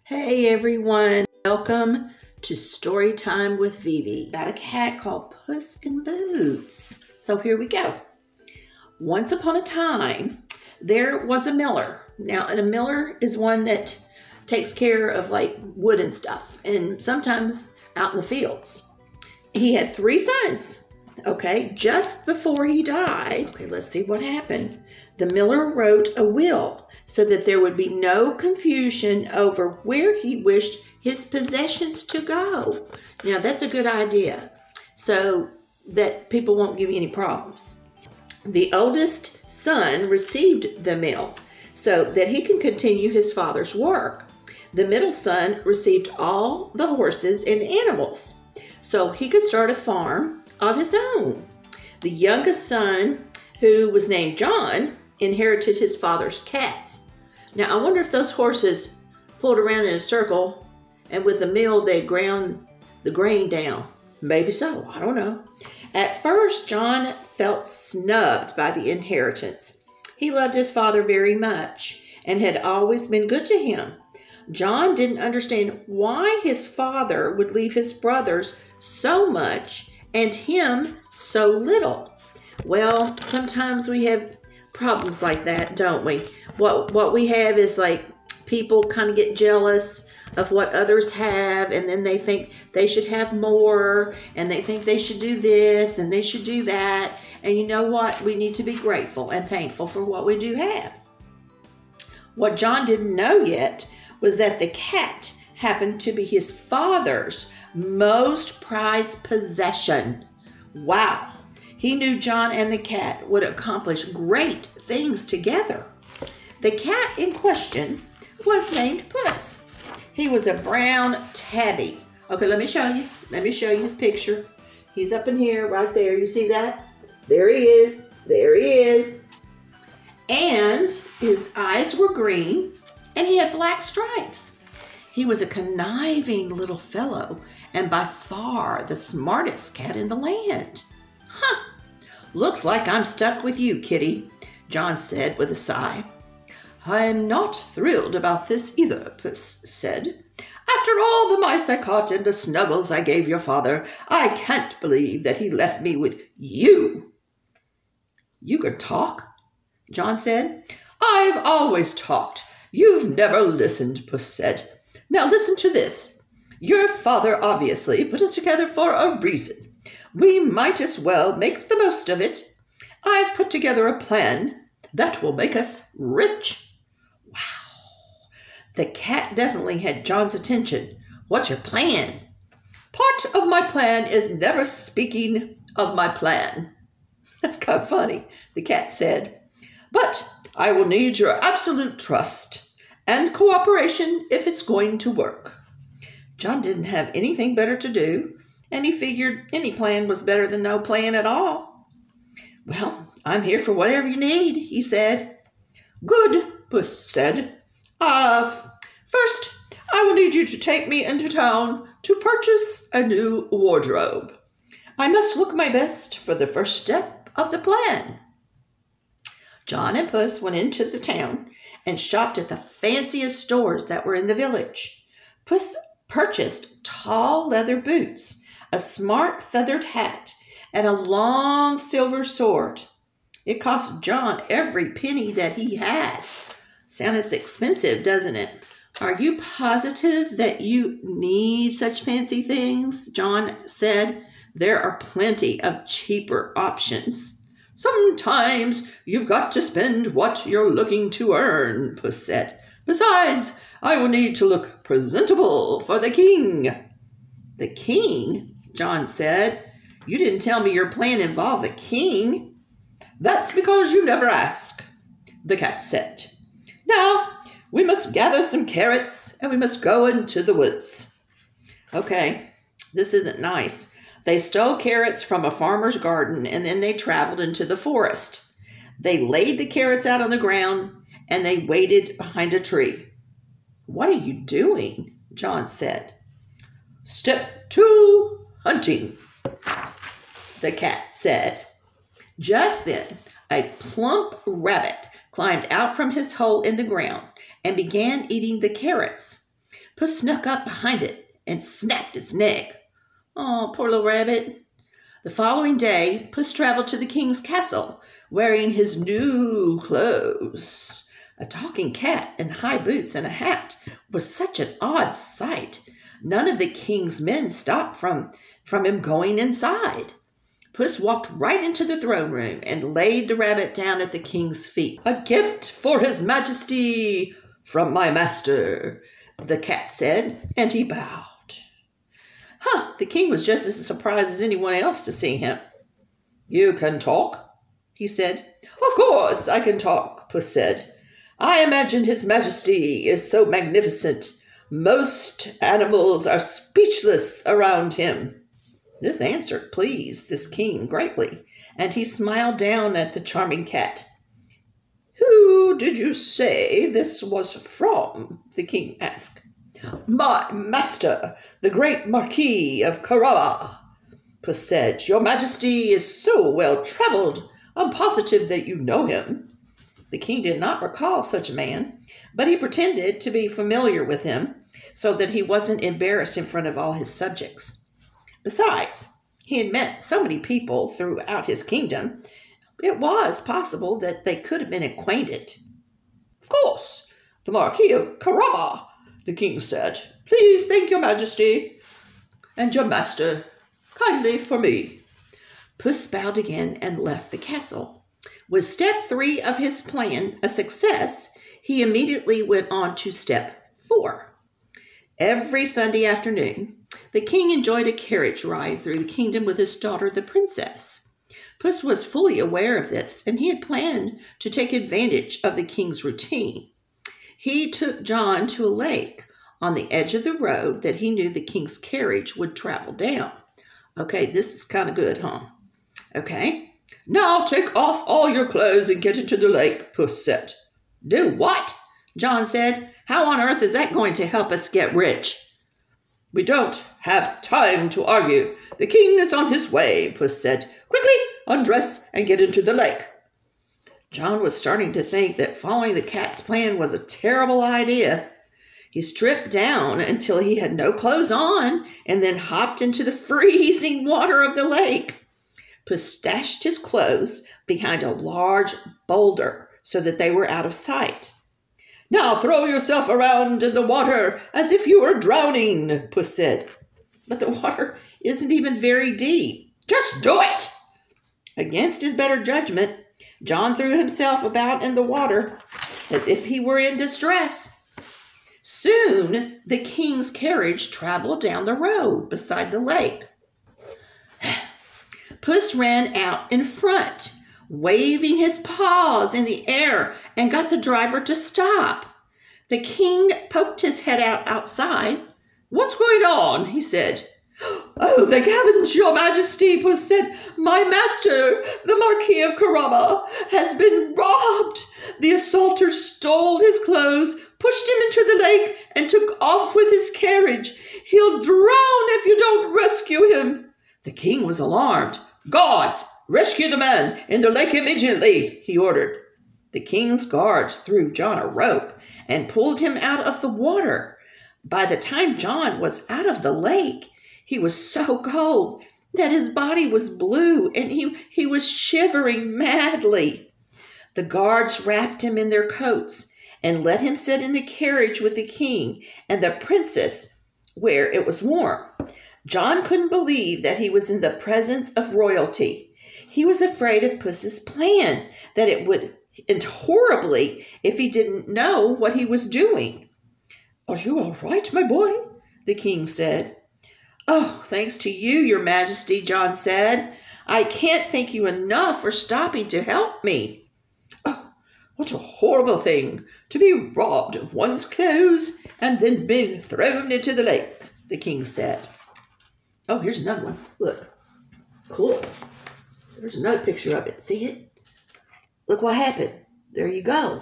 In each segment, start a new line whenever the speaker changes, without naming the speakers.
Hey everyone, welcome to Storytime with Vivi. About a cat called Puss in Boots. So here we go. Once upon a time, there was a miller. Now, a miller is one that takes care of like wood and stuff, and sometimes out in the fields. He had 3 sons. Okay, just before he died, let's see what happened. The miller wrote a will so that there would be no confusion over where he wished his possessions to go. Now, that's a good idea, so that people won't give you any problems. The oldest son received the mill so that he can continue his father's work. The middle son received all the horses and animals so he could start a farm of his own. The youngest son, who was named John, inherited his father's cats. Now, I wonder if those horses pulled around in a circle and with the mill they ground the grain down. Maybe so, I don't know. At first, John felt snubbed by the inheritance. He loved his father very much and had always been good to him. John didn't understand why his father would leave his brothers so much and him so little. Well, sometimes we have problems like that, don't we? What we have is like people kind of get jealous of what others have, and then they think they should have more, and they think they should do this and they should do that. And you know what? We need to be grateful and thankful for what we do have. What John didn't know yet was that the cat happened to be his father's most prized possession. Wow. He knew John and the cat would accomplish great things together. The cat in question was named Puss. He was a brown tabby. Okay, let me show you. Let me show you his picture. He's up in here, right there. You see that? There he is. There he is. And his eyes were green, and he had black stripes. He was a conniving little fellow, and by far the smartest cat in the land. Huh. Looks like I'm stuck with you, kitty, John said with a sigh. I'm not thrilled about this either, Puss said. After all the mice I caught and the snuggles I gave your father, I can't believe that he left me with you. You can talk, John said. I've always talked. You've never listened, Puss said. Now listen to this. Your father obviously put us together for a reason. We might as well make the most of it. I've put together a plan that will make us rich. Wow. The cat definitely had John's attention. What's your plan? Part of my plan is never speaking of my plan. That's kind of funny, the cat said. But I will need your absolute trust and cooperation if it's going to work. John didn't have anything better to do, and he figured any plan was better than no plan at all. Well, I'm here for whatever you need, he said. Good, Puss said. First, I will need you to take me into town to purchase a new wardrobe. I must look my best for the first step of the plan. John and Puss went into the town and shopped at the fanciest stores that were in the village. Puss purchased tall leather boots, a smart feathered hat, and a long silver sword. It cost John every penny that he had. Sounds expensive, doesn't it? Are you positive that you need such fancy things? John said. There are plenty of cheaper options. Sometimes you've got to spend what you're looking to earn, Puss said. Besides, I will need to look presentable for the king. The king? John said. You didn't tell me your plan involved a king. That's because you never ask, the cat said. Now, we must gather some carrots and we must go into the woods. Okay, this isn't nice. They stole carrots from a farmer's garden and then they traveled into the forest. They laid the carrots out on the ground and they waited behind a tree. What are you doing? John said. Step 2, hunting, the cat said. Just then, a plump rabbit climbed out from his hole in the ground and began eating the carrots. Puss snuck up behind it and snapped its neck. Oh, poor little rabbit. The following day, Puss traveled to the king's castle, wearing his new clothes. A talking cat in high boots and a hat was such an odd sight. None of the king's men stopped from him going inside. Puss walked right into the throne room and laid the rabbit down at the king's feet. "A gift for his majesty from my master," the cat said, and he bowed. The king was just as surprised as anyone else to see him. "You can talk?" he said. "Of course I can talk," Puss said. "I imagine his majesty is so magnificent. Most animals are speechless around him." This answer pleased this king greatly, and he smiled down at the charming cat. "Who did you say this was from?" the king asked. "My master, the great Marquis of Carabas," Puss said. "Your majesty is so well traveled, I'm positive that you know him." The king did not recall such a man, but he pretended to be familiar with him so that he wasn't embarrassed in front of all his subjects. Besides, he had met so many people throughout his kingdom, it was possible that they could have been acquainted. "Of course, the Marquis of Carabas," the king said. "Please thank your majesty and your master kindly for me." Puss bowed again and left the castle. With step 3 of his plan a success, he immediately went on to step 4. Every Sunday afternoon, the king enjoyed a carriage ride through the kingdom with his daughter, the princess. Puss was fully aware of this, and he had planned to take advantage of the king's routine. He took John to a lake on the edge of the road that he knew the king's carriage would travel down. Okay, this is kind of good, huh? Okay. "Now take off all your clothes and get into the lake," Puss said. "Do what?" John said. "How on earth is that going to help us get rich?" "We don't have time to argue. The king is on his way," Puss said. "Quickly undress and get into the lake." John was starting to think that following the cat's plan was a terrible idea. He stripped down until he had no clothes on and then hopped into the freezing water of the lake. Puss stashed his clothes behind a large boulder so that they were out of sight. "Now throw yourself around in the water as if you were drowning," Puss said. "But the water isn't even very deep." "Just do it!" Against his better judgment, John threw himself about in the water as if he were in distress. Soon, the king's carriage traveled down the road beside the lake. Puss ran out in front, waving his paws in the air, and got the driver to stop. The king poked his head out outside. "What's going on?" he said. "Oh, thank heavens, your majesty," Puss said. "My master, the Marquis of Carabas, has been robbed. The assaulters stole his clothes, pushed him into the lake, and took off with his carriage. He'll drown if you don't rescue him." The king was alarmed. "Guards, rescue the man in the lake immediately," he ordered. The king's guards threw John a rope and pulled him out of the water. By the time John was out of the lake, he was so cold that his body was blue and he was shivering madly. The guards wrapped him in their coats and let him sit in the carriage with the king and the princess where it was warm. John couldn't believe that he was in the presence of royalty. He was afraid of Puss's plan, that it would end horribly if he didn't know what he was doing. "Are you all right, my boy?" the king said. "Oh, thanks to you, your majesty," John said. "I can't thank you enough for stopping to help me." "Oh, what a horrible thing, to be robbed of one's clothes and then being thrown into the lake," the king said. Oh, here's another one. Look. Cool. There's another picture of it. See it? Look what happened. There you go.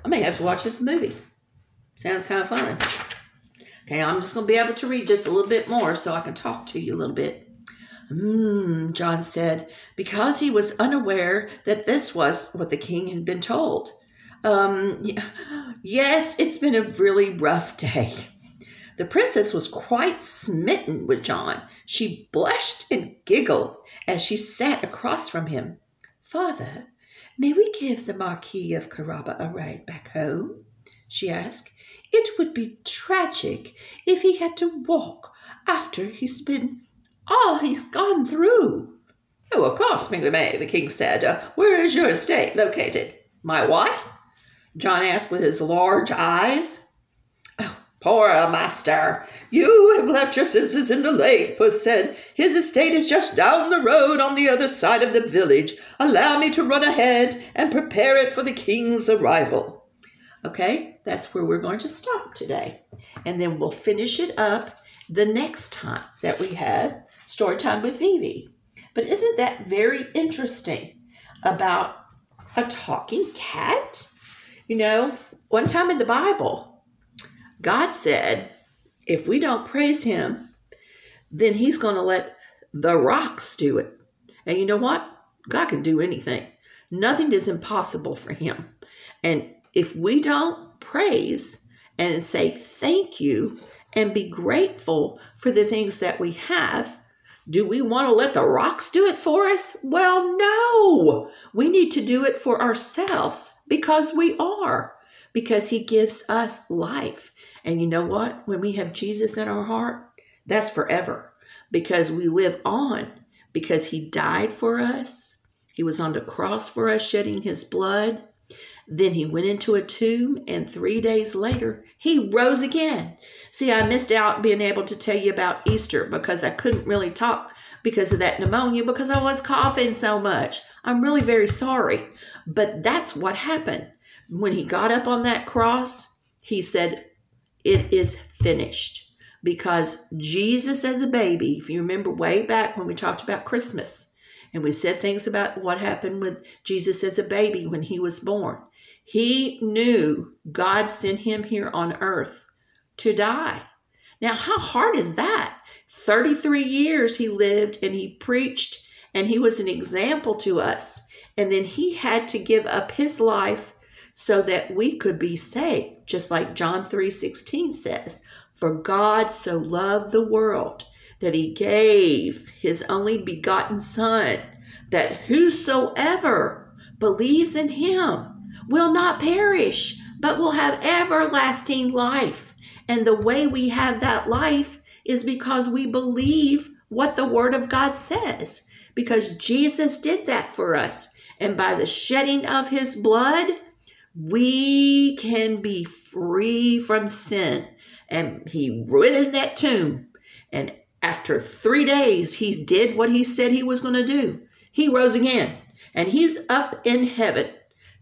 I may have to watch this movie. Sounds kind of fun. Okay, I'm just going to be able to read just a little bit more so I can talk to you a little bit. John said, because he was unaware that this was what the king had been told. Yes, it's been a really rough day. The princess was quite smitten with John. She blushed and giggled as she sat across from him. Father, may we give the Marquis of Carrabba a ride back home? She asked. It would be tragic if he had to walk after he's been all he's gone through. Oh, of course, May, the king said. Where is your estate located? My what? John asked with his large eyes. Oh, poor master. You have left your senses in the lake, Puss said. His estate is just down the road on the other side of the village. Allow me to run ahead and prepare it for the king's arrival. Okay, that's where we're going to stop today. And then we'll finish it up the next time that we have Storytime with Vivi. But isn't that very interesting about a talking cat? You know, one time in the Bible, God said, if we don't praise him, then he's going to let the rocks do it. And you know what? God can do anything. Nothing is impossible for him. And if we don't praise and say thank you and be grateful for the things that we have, do we want to let the rocks do it for us? Well, no. We need to do it for ourselves because we are. Because he gives us life. And you know what? When we have Jesus in our heart, that's forever. Because we live on. Because he died for us. He was on the cross for us, shedding his blood. Then he went into a tomb, and 3 days later, he rose again. See, I missed out being able to tell you about Easter because I couldn't really talk because of that pneumonia because I was coughing so much. I'm really very sorry. But that's what happened. When he got up on that cross, he said, it is finished. Because Jesus as a baby, if you remember way back when we talked about Christmas, and we said things about what happened with Jesus as a baby when he was born. He knew God sent him here on earth to die. Now, how hard is that? 33 years he lived and he preached and he was an example to us. And then he had to give up his life so that we could be saved. Just like John 3:16 says, for God so loved the world that he gave his only begotten son, that whosoever believes in him will not perish, but will have everlasting life. And the way we have that life is because we believe what the Word of God says, because Jesus did that for us. And by the shedding of his blood, we can be free from sin. And he went in that tomb, and after 3 days, he did what he said he was going to do. He rose again, and he's up in heaven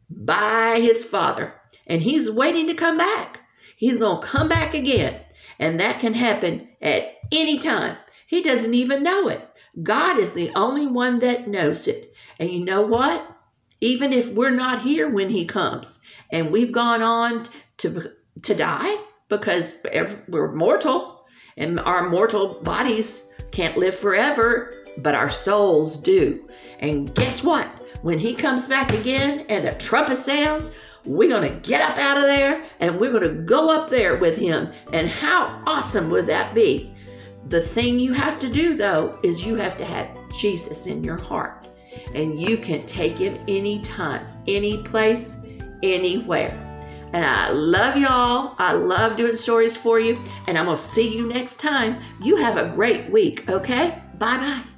by his Father, and he's waiting to come back. He's going to come back again, and that can happen at any time. He doesn't even know it. God is the only one that knows it. And you know what? Even if we're not here when he comes, and we've gone on to die, because we're mortal, and our mortal bodies can't live forever, but our souls do. And guess what? When he comes back again and the trumpet sounds, we're going to get up out of there and we're going to go up there with him. And how awesome would that be? The thing you have to do, though, is you have to have Jesus in your heart. And you can take him anytime, any place, anywhere. And I love y'all. I love doing stories for you. And I'm going to see you next time. You have a great week, okay? Bye-bye.